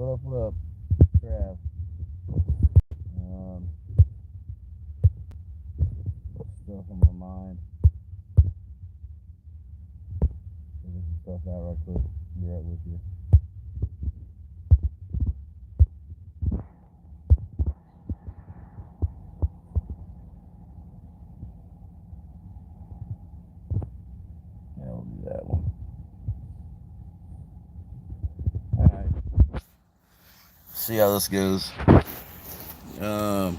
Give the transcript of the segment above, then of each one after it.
What up? Trav. Um, Stuff on my mind. Figure some stuff out right quick. Be right with you. Yeah, we'll do that one. Alright. See how this goes. Um,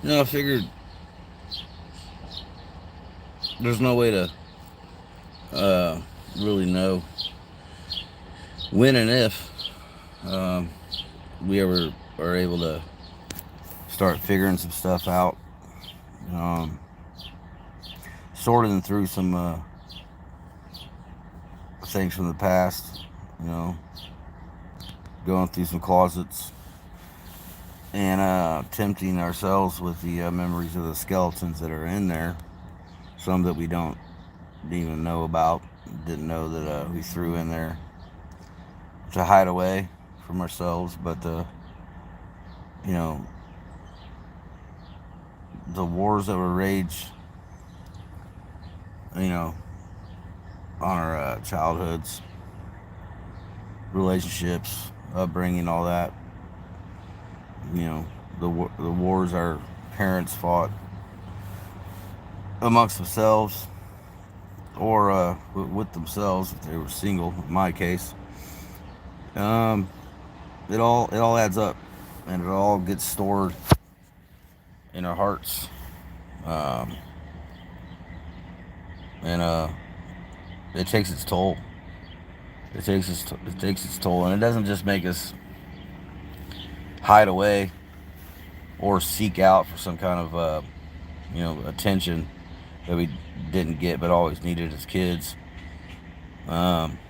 I figured there's no way to really know when and if um, we ever are able to start figuring some stuff out. Um, Sorting through some things from the past, you know, going through some closets and tempting ourselves with the memories of the skeletons that are in there. Some that we don't even know about, didn't know that we threw in there to hide away from ourselves. But you know, the wars that were raged, you know, on our childhoods, relationships, upbringing, all that. You know, the wars our parents fought amongst themselves or with themselves if they were single. In my case, um, it all adds up, and it all gets stored in our hearts, um, and it takes its toll. It takes its toll, and it doesn't just make us hide away or seek out for some kind of attention that we didn't get but always needed as kids. Um,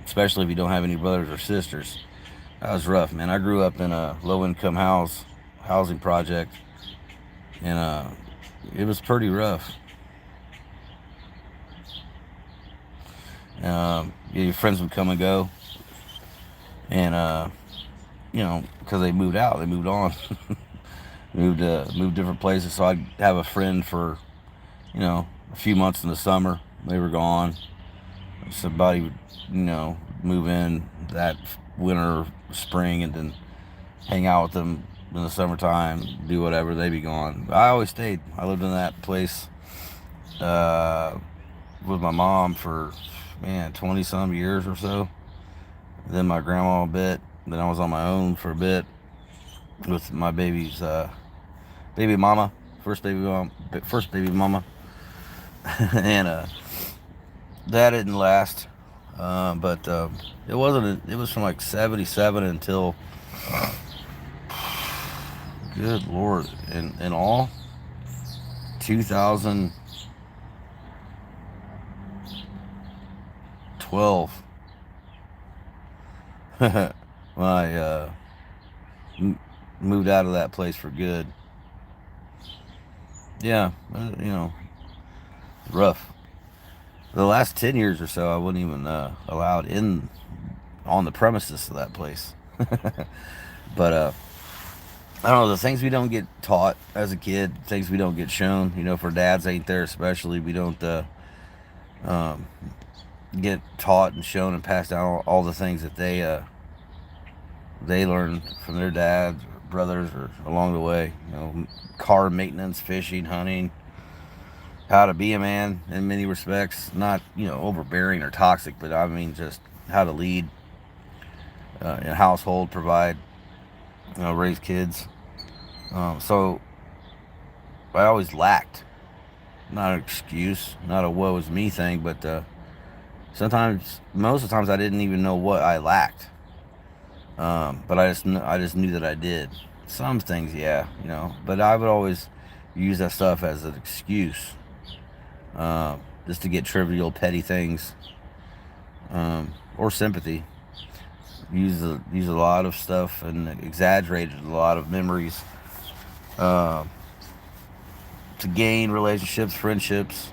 Especially if you don't have any brothers or sisters. That was rough, man. I grew up in a low-income housing project, and it was pretty rough. Your friends would come and go, and because they moved out, they moved on, moved different places. So I'd have a friend for a few months in the summer. They were gone. Somebody would move in that winter, spring, and then hang out with them in the summertime, do whatever. They'd be gone. I always stayed. I lived in that place uh, with my mom for 20 some years or so. Then my grandma a bit. Then I was on my own for a bit with my baby's baby mama, first baby mama, and that didn't last. But it wasn't. It was from like '77 until, good Lord, in all 2012 when I moved out of that place for good. Yeah, rough. The last 10 years or so, I wasn't even allowed in on the premises of that place. But I don't know, the things we don't get taught as a kid, things we don't get shown. For dads ain't there especially, we don't um, get taught and shown and passed down all the things that they learned from their dads or brothers or along the way. Car maintenance, fishing, hunting, how to be a man in many respects. Not overbearing or toxic, but I mean just how to lead a household, provide, raise kids. So I always lacked. Not an excuse, not a woe is me thing, but most of the times, I didn't even know what I lacked. But I just knew that I did. Some things, yeah, but I would always use that stuff as an excuse, just to get trivial, petty things, or sympathy. Use a lot of stuff and exaggerated a lot of memories uh, to gain relationships, friendships,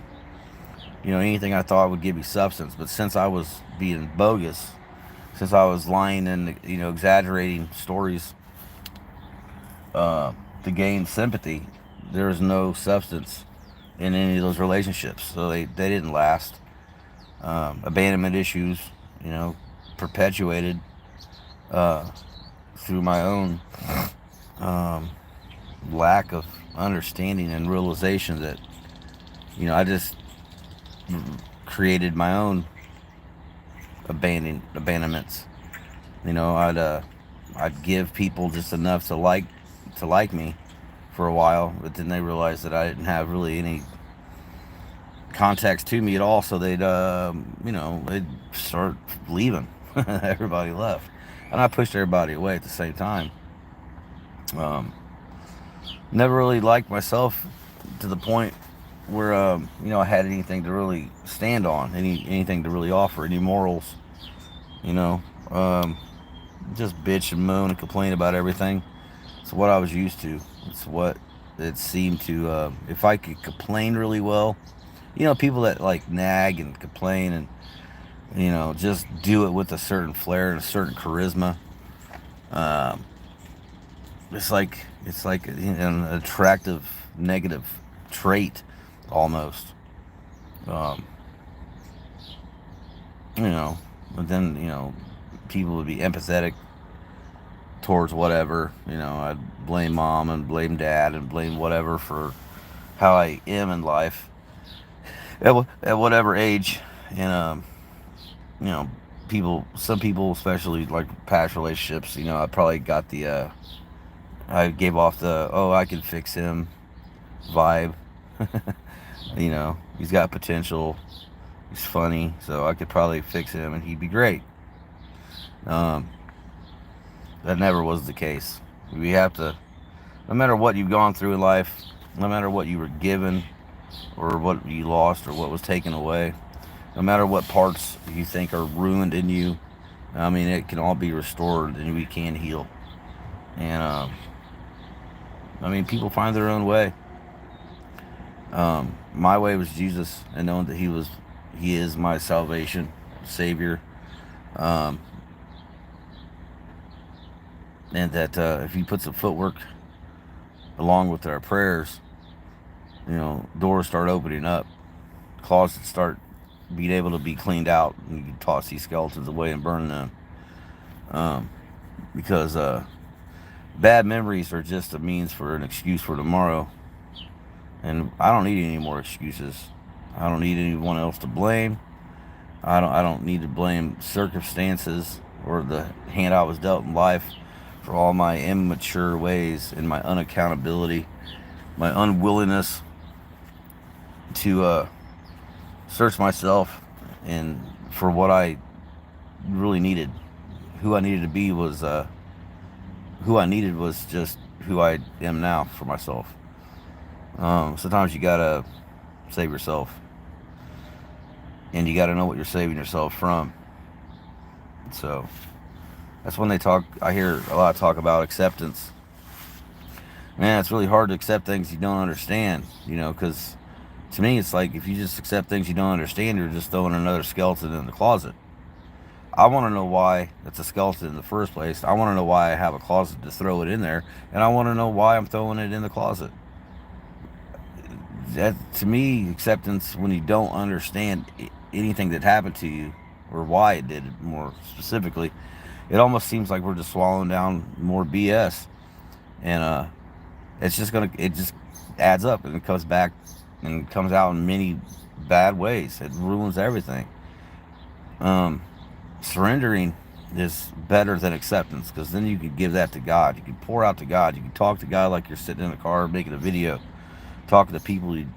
anything I thought would give me substance. But since I was being bogus, since I was lying and exaggerating stories to gain sympathy, there was no substance in any of those relationships. So they didn't last. Abandonment issues, perpetuated uh, through my own um, lack of understanding and realization that I just created my own abandonments. I'd give people just enough to like me for a while, but then they realized that I didn't have really any context to me at all, so they'd start leaving. Everybody left, and I pushed everybody away at the same time. Um, Never really liked myself to the point where I had anything to really stand on, anything to really offer, any morals. You know, um, just bitch and moan and complain about everything. It's what I was used to. It's what it seemed to. If I could complain really well, people that like nag and complain and just do it with a certain flair and a certain charisma. Um, it's like an attractive negative trait almost. Um, you know, but then people would be empathetic towards whatever. I'd blame mom and blame dad and blame whatever for how I am in life at whatever age, and you know, some people, especially like past relationships, I probably got I gave off the "oh, I can fix him" vibe. He's got potential. He's funny, so I could probably fix him and he'd be great. Um, that never was the case. We have to, no matter what you've gone through in life, no matter what you were given or what you lost or what was taken away, no matter what parts you think are ruined in you, I mean, it can all be restored and we can heal. And, people find their own way. My way was Jesus, and knowing that He is my salvation, Savior, um, and that if He puts the footwork along with our prayers, doors start opening up, closets start being able to be cleaned out, and you can toss these skeletons away and burn them. Um, because bad memories are just a means for an excuse for tomorrow, and I don't need any more excuses. I don't need anyone else to blame. I don't need to blame circumstances or the hand I was dealt in life for all my immature ways and my unaccountability, my unwillingness to search myself and for what I really needed. Who I needed to be was who I needed was just who I am now for myself. Sometimes you gotta save yourself, and you gotta know what you're saving yourself from. So that's when they talk. I hear a lot of talk about acceptance. Man, it's really hard to accept things you don't understand. Because to me, it's like if you just accept things you don't understand, you're just throwing another skeleton in the closet. I want to know why it's a skeleton in the first place. I want to know why I have a closet to throw it in there, and I want to know why I'm throwing it in the closet. That, to me, acceptance, when you don't understand anything that happened to you or why it did it more specifically, it almost seems like we're just swallowing down more BS, and it just adds up and it comes back and comes out in many bad ways. It ruins everything. Um, Surrendering is better than acceptance, because then you can give that to God. You can pour out to God. You can talk to God like you're sitting in a car making a video, talking to people you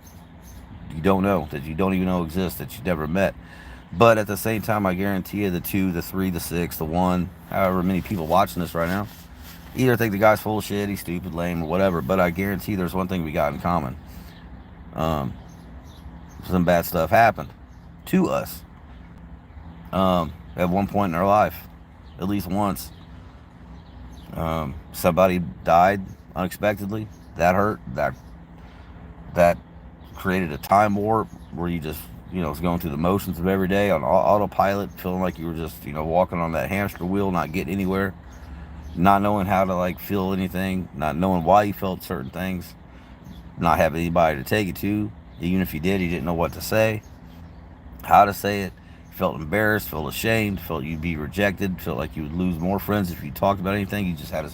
don't know, that you don't even know exist, that you never met. But at the same time, I guarantee you, the 2, the 3, the 6, the 1, however many people watching this right now, either think the guy's full of shit, he's stupid, lame, or whatever. But I guarantee there's one thing we got in common. Um, some bad stuff happened to us at one point in our life, at least once. Somebody died unexpectedly. That hurt. That created a time warp where you just was going through the motions of every day on autopilot, feeling like you were just, walking on that hamster wheel, not getting anywhere, not knowing how to like feel anything, not knowing why you felt certain things, not having anybody to take it to. Even if you did, you didn't know what to say, how to say it. Felt embarrassed, felt ashamed, felt you'd be rejected, felt like you would lose more friends if you talked about anything. You just had to,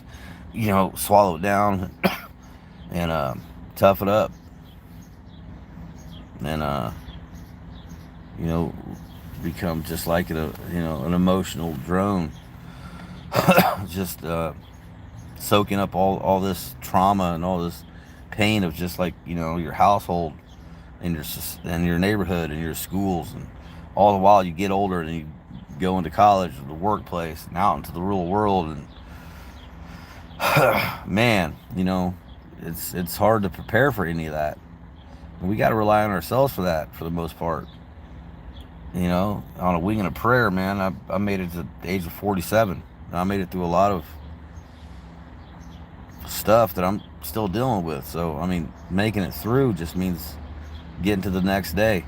swallow it down and tough it up. And you know, become just like an emotional drone, just soaking up all this trauma and all this pain of just like your household and your neighborhood and your schools, and all the while you get older and you go into college or the workplace and out into the real world, and man, it's hard to prepare for any of that. And we got to rely on ourselves for that for the most part. On a wing and a prayer, man. I made it to the age of 47. And I made it through a lot of stuff that I'm still dealing with. So, I mean, making it through just means getting to the next day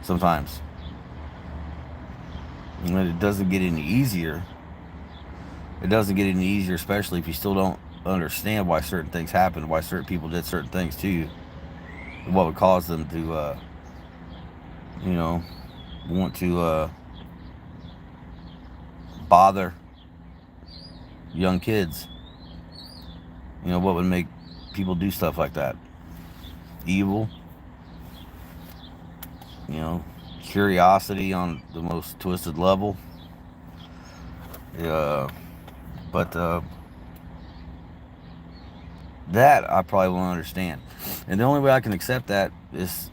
sometimes. And it doesn't get any easier. It doesn't get any easier, especially if you still don't understand why certain things happen, why certain people did certain things to you, and what would cause them to, want to bother young kids. What would make people do stuff like that? Evil. Curiosity on the most twisted level. But that I probably won't understand. And the only way I can accept that is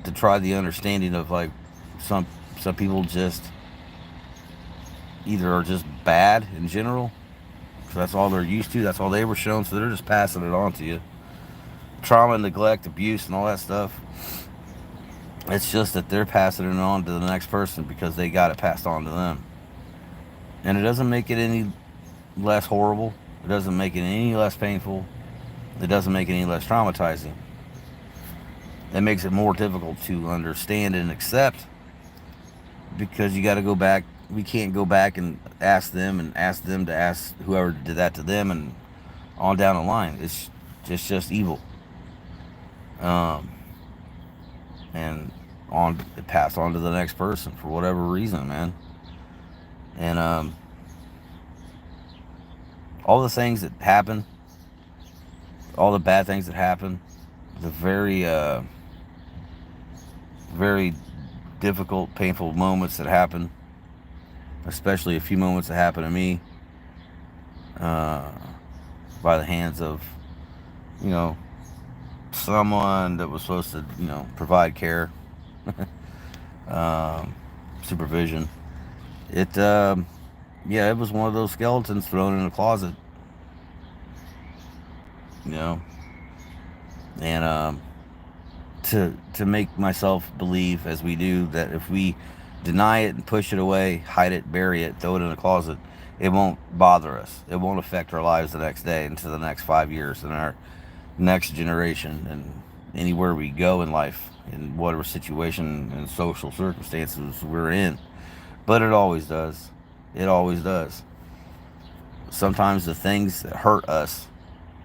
to try the understanding of like some people just either are just bad in general. So that's all they're used to. That's all they were shown. So they're just passing it on to you. Trauma, neglect, abuse, and all that stuff. It's just that they're passing it on to the next person because they got it passed on to them. And it doesn't make it any less horrible. It doesn't make it any less painful. It doesn't make it any less traumatizing. It makes it more difficult to understand and accept because you got to go back. We can't go back and ask them to ask whoever did that to them and on down the line. It's just evil. And it passed on to the next person for whatever reason, man. And all the things that happen, all the bad things that happen, the very difficult, painful moments that happen, especially a few moments that happened to me by the hands of, someone that was supposed to, provide care, supervision. It was one of those skeletons thrown in a closet, and to make myself believe, as we do, that if we deny it and push it away, hide it, bury it, throw it in a closet, it won't bother us. It won't affect our lives the next day, into the next 5 years, and our next generation, and anywhere we go in life, in whatever situation and social circumstances we're in. But it always does. It always does. Sometimes the things that hurt us,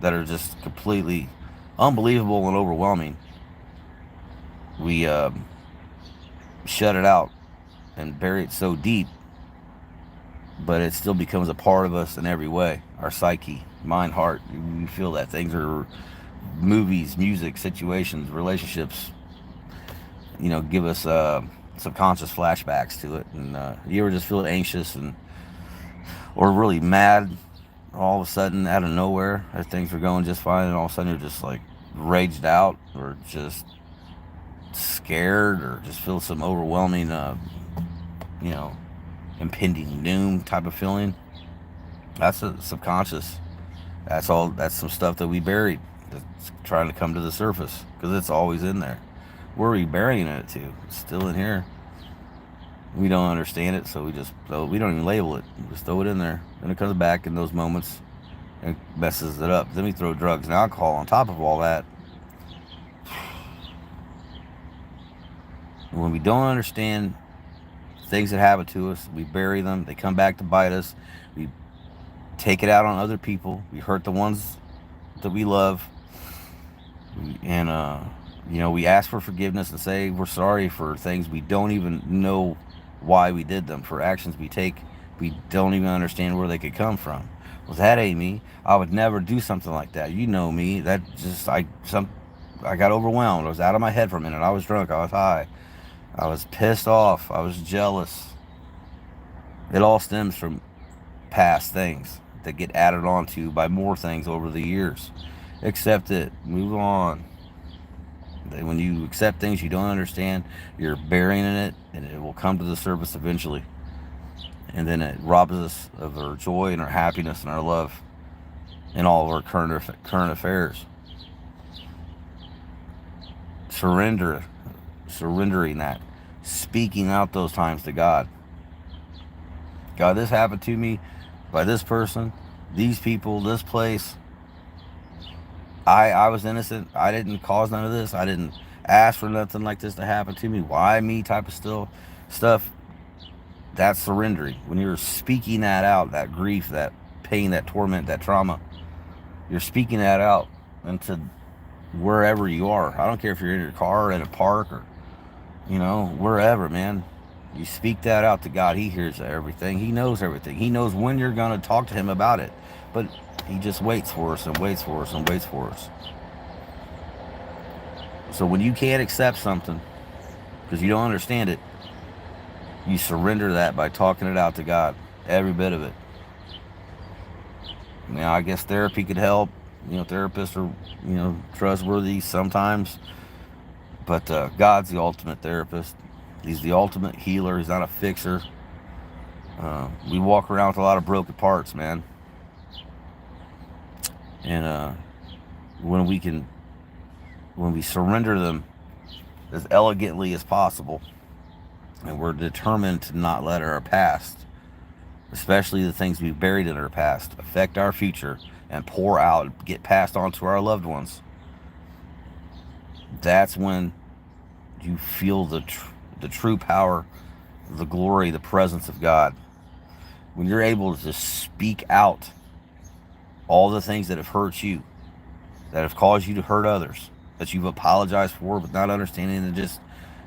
that are just completely unbelievable and overwhelming, we shut it out and bury it so deep, but it still becomes a part of us in every way. Our psyche, mind, heart, we feel that things are movies, music, situations, relationships, give us subconscious flashbacks to it. And you ever just feel anxious or really mad all of a sudden out of nowhere, as things are going just fine, and all of a sudden you're just like raged out, or just scared, or just feel some overwhelming impending doom type of feeling? That's a subconscious. That's some stuff that we buried, that's trying to come to the surface, because it's always in there. Where are we burying it to? It's still in here. We don't understand it, so we don't even label it. We just throw it in there. Then it comes back in those moments and messes it up. Then we throw drugs and alcohol on top of all that. When we don't understand things that happen to us, we bury them. They come back to bite us. We take it out on other people. We hurt the ones that we love. And, we ask for forgiveness and say we're sorry for things we don't even know why we did them, for actions we take we don't even understand where they could come from. Well, that ain't me. I would never do something like that. You know me. That just I got overwhelmed. I was out of my head for a minute. I was drunk. I was high. I was pissed off. I was jealous. It all stems from past things that get added on to by more things over the years. Accept it. Move on. When you accept things you don't understand, you're burying it, and it will come to the surface eventually. And then it robs us of our joy and our happiness and our love in all of our current affairs. Surrendering that, speaking out those times to God. God, this happened to me by this person, these people, this place. I was innocent. I didn't cause none of this. I didn't ask for nothing like this to happen to me. Why me? Type of stuff. That's surrendering. When you're speaking that out, that grief, that pain, that torment, that trauma, you're speaking that out into wherever you are. I don't care if you're in your car or in a park or, wherever, man. You speak that out to God. He hears everything. He knows everything. He knows when you're going to talk to him about it. But he just waits for us and waits for us and waits for us. So when you can't accept something because you don't understand it, you surrender that by talking it out to God. Every bit of it. Now, I guess therapy could help. Therapists are, trustworthy sometimes. But God's the ultimate therapist. He's the ultimate healer. He's not a fixer. We walk around with a lot of broken parts, man. And when we surrender them as elegantly as possible, and we're determined to not let our past, especially the things we've buried in our past, affect our future and pour out, get passed on to our loved ones, that's when you feel the true power, the glory, the presence of God. When you're able to just speak out all the things that have hurt you, that have caused you to hurt others, that you've apologized for but not understanding, and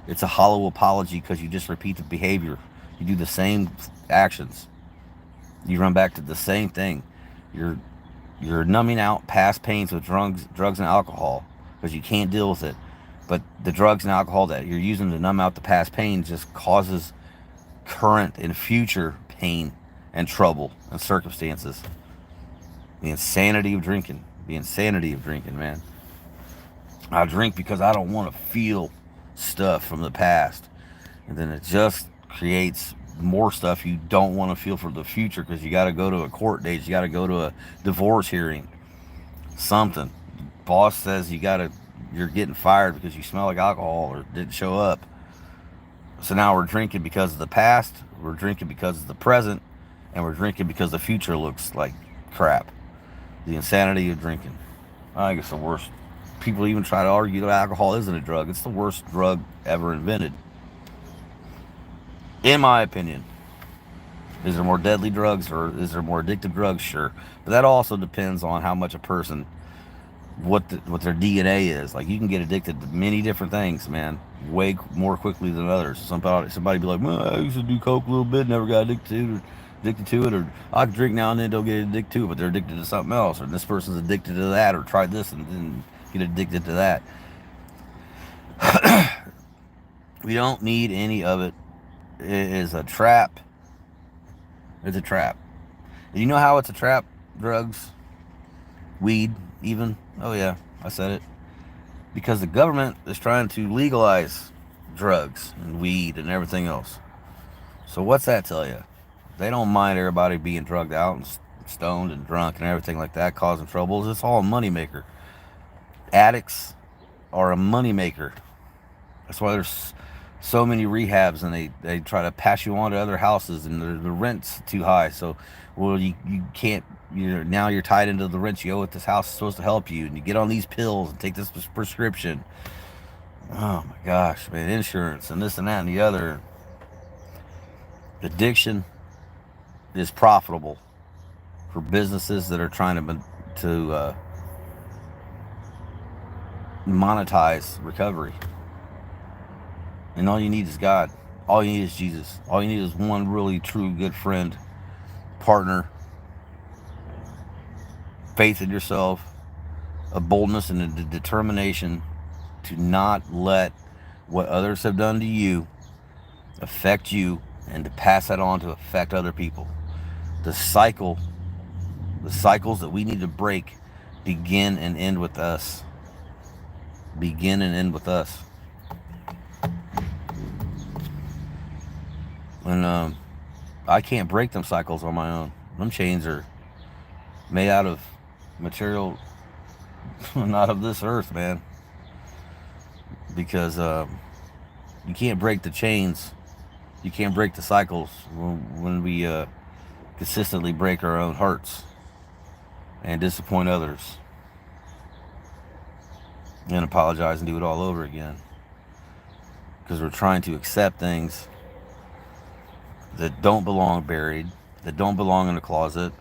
it's a hollow apology because you just repeat the behavior. You do the same actions. You run back to the same thing. You're numbing out past pains with drugs and alcohol because you can't deal with it. But the drugs and alcohol that you're using to numb out the past pain just causes current and future pain and trouble and circumstances. The insanity of drinking. Man. I drink because I don't want to feel stuff from the past. And then it just creates more stuff you don't want to feel for the future because you got to go to a court date. You got to go to a divorce hearing. Something. Boss says you're getting fired because you smell like alcohol or didn't show up. So now we're drinking because of the past, we're drinking because of the present, and we're drinking because the future looks like crap. The insanity of drinking. I think it's the worst. People even try to argue that alcohol isn't a drug. It's the worst drug ever invented. In my opinion. Is there more deadly drugs or is there more addictive drugs? Sure. But that also depends on how much a person, what their DNA is. Like, you can get addicted to many different things, man, way more quickly than others. Somebody be like, well, I used to do coke a little bit, never got addicted to it, or I can drink now and then, don't get addicted to it, but they're addicted to something else, or this person's addicted to that, or tried this and then get addicted to that. We don't need any of it. It is a trap. It's a trap. You know how it's a trap? Drugs, weed, even. Oh yeah, I said it. Because the government is trying to legalize drugs and weed and everything else. So what's that tell you? They don't mind everybody being drugged out and stoned and drunk and everything like that, causing troubles. It's all a moneymaker. Addicts are a moneymaker. That's why there's so many rehabs, and they try to pass you on to other houses, and the rent's too high. So, well, you can't. You're tied into the rent you owe at this house is supposed to help you, and you get on these pills and take this prescription. Oh my gosh, man, insurance and this and that and the other. Addiction is profitable for businesses that are trying to monetize recovery. And all you need is God. All you need is Jesus. All you need is one really true good friend, partner, faith in yourself, a boldness and a determination to not let what others have done to you affect you, and to pass that on to affect other people. The cycle, the cycles that we need to break begin and end with us. Begin and end with us. And I can't break them cycles on my own. Them chains are made out of material not of this earth, man. Because you can't break the chains. You can't break the cycles when we consistently break our own hearts and disappoint others and apologize and do it all over again. Because we're trying to accept things that don't belong buried, that don't belong in a closet,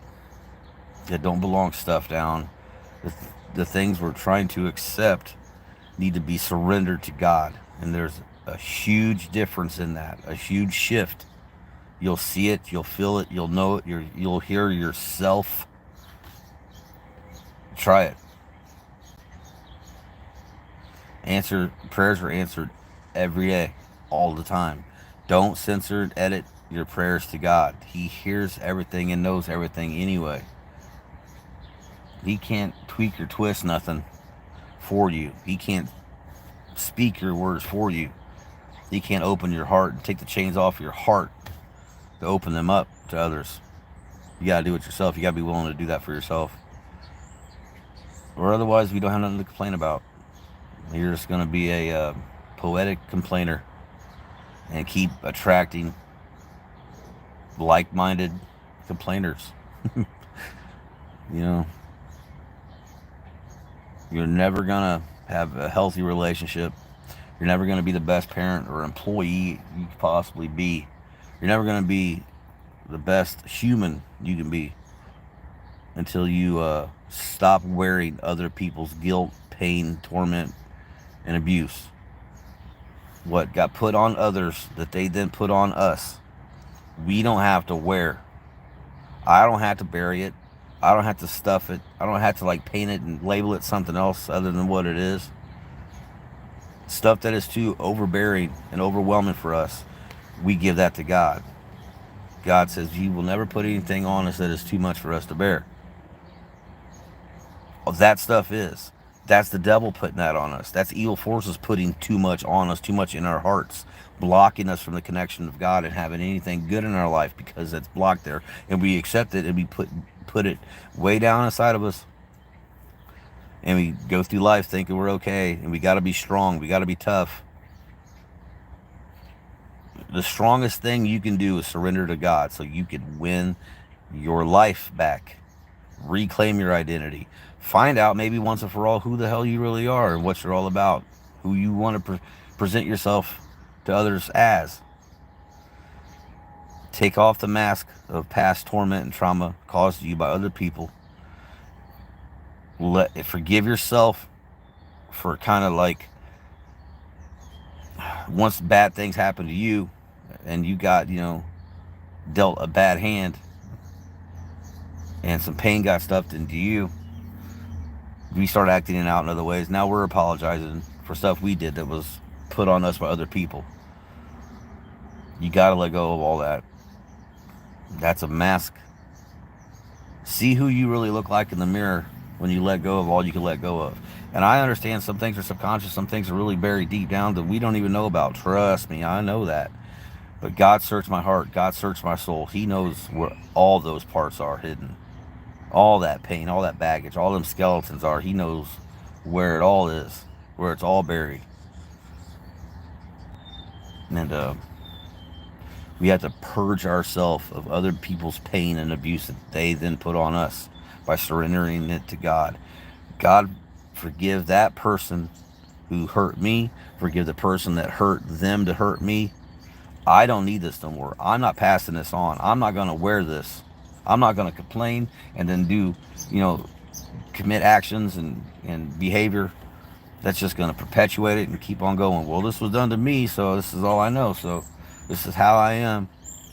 that don't belong stuffed down. The things we're trying to accept need to be surrendered to God. And there's a huge difference in that, a huge shift. You'll see it, you'll feel it, you'll know it, you'll hear yourself. Try it. Prayers are answered every day, all the time. Don't censor and edit your prayers to God. He hears everything and knows everything anyway. He can't tweak or twist nothing for you. He can't speak your words for you. He can't open your heart and take the chains off your heart to open them up to others. You got to do it yourself. You got to be willing to do that for yourself. Or otherwise, we don't have nothing to complain about. You're just going to be a poetic complainer and keep attracting like-minded complainers. You know, you're never going to have a healthy relationship. You're never going to be the best parent or employee you could possibly be. You're never going to be the best human you can be until you stop wearing other people's guilt, pain, torment, and abuse. What got put on others that they then put on us, we don't have to wear. I don't have to bury it. I don't have to stuff it. I don't have to paint it and label it something else other than what it is. Stuff that is too overbearing and overwhelming for us, we give that to God. God says He will never put anything on us that is too much for us to bear. All that stuff is. That's the devil putting that on us. That's evil forces putting too much on us, too much in our hearts, blocking us from the connection of God and having anything good in our life because it's blocked there. And we accept it and we put it way down inside of us. And we go through life thinking we're okay and we got to be strong. We got to be tough. The strongest thing you can do is surrender to God so you can win your life back. Reclaim your identity. Find out maybe once and for all who the hell you really are and what you're all about. Who you want to present yourself to others as. Take off the mask of past torment and trauma caused to you by other people. Forgive yourself for kind of once bad things happen to you and you got, dealt a bad hand and some pain got stuffed into you, we start acting it out in other ways. Now we're apologizing for stuff we did that was put on us by other people. You got to let go of all that. That's a mask. See who you really look like in the mirror when you let go of all you can let go of. And I understand some things are subconscious, some things are really buried deep down that we don't even know about. Trust me, I know that. But God searched my heart. God searched my soul. He knows where all those parts are hidden. All that pain, all that baggage, all them skeletons are. He knows where it all is, where it's all buried. And we have to purge ourselves of other people's pain and abuse that they then put on us by surrendering it to God. God, forgive that person who hurt me. Forgive the person that hurt them to hurt me. I don't need this no more. I'm not passing this on. I'm not going to wear this. I'm not going to complain and then do, you know, commit actions and behavior that's just going to perpetuate it and keep on going. Well, this was done to me, so this is all I know. So this is how I am.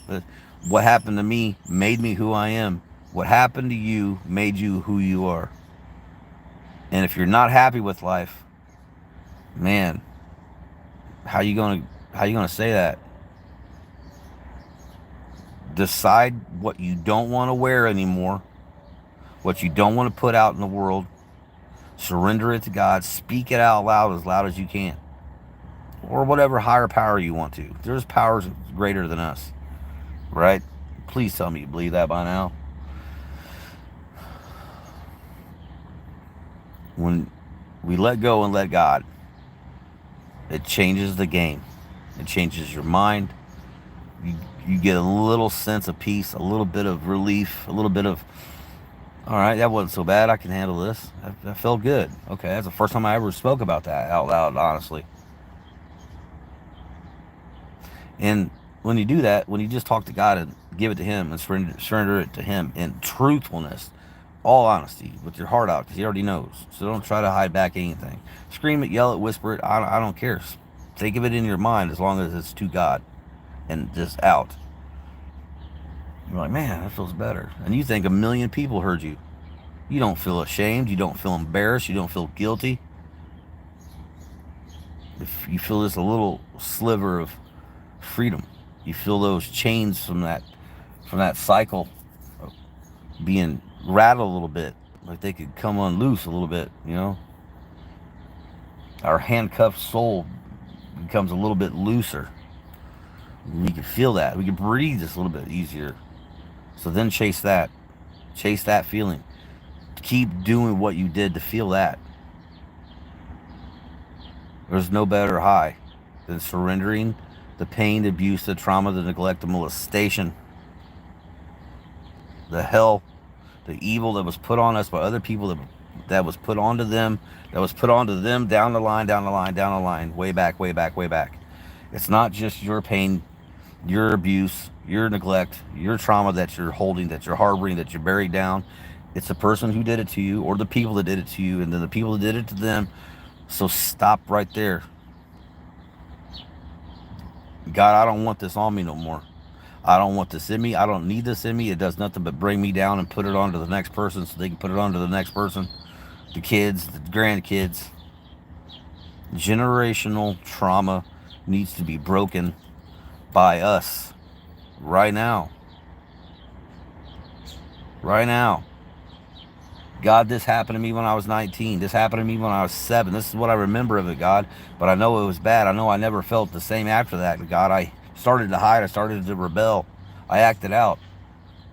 But what happened to me made me who I am. What happened to you made you who you are. And if you're not happy with life, man, how you gonna say that? Decide what you don't want to wear anymore, what you don't want to put out in the world. Surrender it to God. Speak it out loud as you can, or whatever higher power you want to. There's powers greater than us, right? Please tell me you believe that by now. When we let go and let God, it changes the game. It changes your mind. You get a little sense of peace, a little bit of relief, a little bit of, all right, that wasn't so bad. I can handle this. I felt good. Okay, that's the first time I ever spoke about that out loud, honestly. And when you do that, when you just talk to God and give it to Him and surrender it to Him in truthfulness, all honesty, with your heart out, because He already knows. So don't try to hide back anything. Scream it, yell it, whisper it. I don't care. Think of it in your mind as long as it's to God and just out. You're like, man, that feels better. And you think a million people heard you. You don't feel ashamed. You don't feel embarrassed. You don't feel guilty. If you feel just a little sliver of freedom, you feel those chains from that cycle of being rattled a little bit, like they could come unloose a little bit, you know. Our handcuffed soul becomes a little bit looser. We can feel that. We can breathe just a little bit easier. So then chase that feeling. Keep doing what you did to feel that. There's no better high than surrendering the pain, the abuse, the trauma, the neglect, the molestation, the hell, the evil that was put on us by other people, that was put onto them, down the line, way back. It's not just your pain, your abuse, your neglect, your trauma that you're holding, that you're harboring, that you're buried down. It's the person who did it to you, or the people that did it to you, and then the people that did it to them. So stop right there. God, I don't want this on me no more. I don't want this in me. I don't need this in me. It does nothing but bring me down and put it on to the next person so they can put it on to the next person. The kids, the grandkids. Generational trauma needs to be broken by us right now. Right now. God, this happened to me when I was 19. This happened to me when I was 7. This is what I remember of it, God. But I know it was bad. I know I never felt the same after that. God, I started to hide. I started to rebel. I acted out.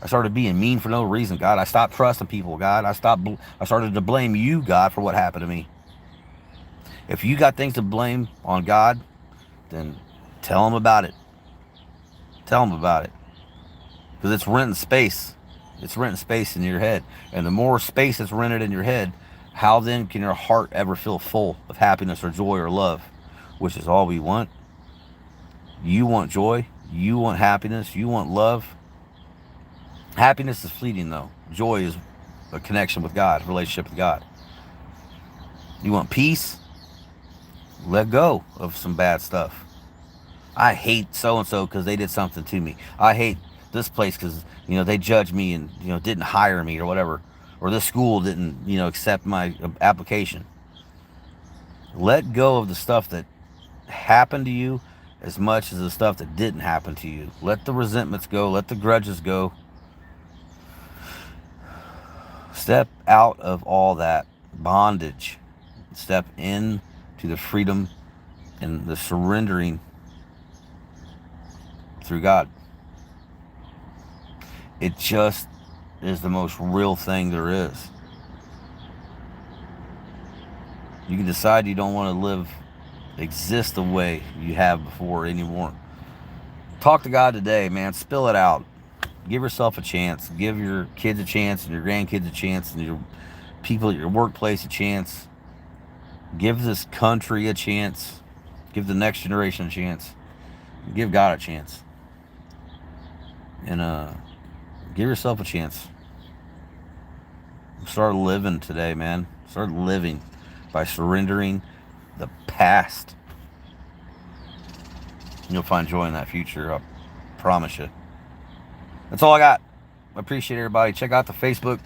I started being mean for no reason, God. I stopped trusting people, God. I started to blame you, God, for what happened to me. If you got things to blame on God, then tell him about it. Tell him about it. Because it's renting space. It's renting space in your head. And the more space that's rented in your head, how then can your heart ever feel full of happiness or joy or love? Which is all we want. You want joy. You want happiness. You want love. Happiness is fleeting though. Joy is a connection with God, a relationship with God. You want peace? Let go of some bad stuff. I hate so-and-so because they did something to me. I hate this place because, they judged me and, didn't hire me or whatever. Or this school didn't, accept my application. Let go of the stuff that happened to you as much as the stuff that didn't happen to you. Let the resentments go. Let the grudges go. Step out of all that bondage. Step in to the freedom and the surrendering through God. It just is the most real thing there is. You can decide you don't want to exist the way you have before anymore. Talk to God today, man. Spill it out. Give yourself a chance. Give your kids a chance and your grandkids a chance and your people at your workplace a chance. Give this country a chance. Give the next generation a chance. Give God a chance. And give yourself a chance. Start living today, man. Start living by surrendering the past. You'll find joy in that future. I promise you. That's all I got. I appreciate everybody. Check out the Facebook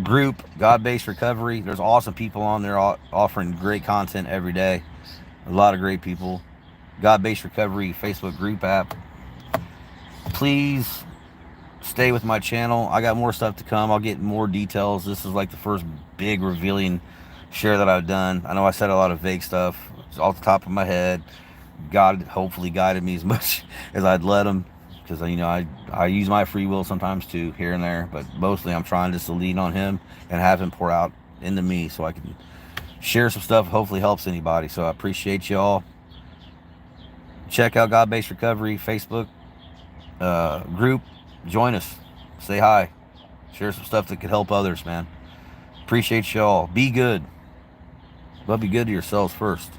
group, God-Based Recovery. There's awesome people on there offering great content every day. A lot of great people. God-Based Recovery Facebook group app. Please stay with my channel. I got more stuff to come. I'll get more details. This is like the first big revealing share that I've done. I know I said a lot of vague stuff. It's off the top of my head. God hopefully guided me as much as I'd let him, because I use my free will sometimes too, here and there, but mostly I'm trying just to lean on him and have him pour out into me so I can share some stuff, hopefully helps anybody. So I appreciate y'all. Check out God-Based Recovery Facebook group. Join us. Say hi. Share some stuff that could help others, man. Appreciate y'all. Be good. But be good to yourselves first.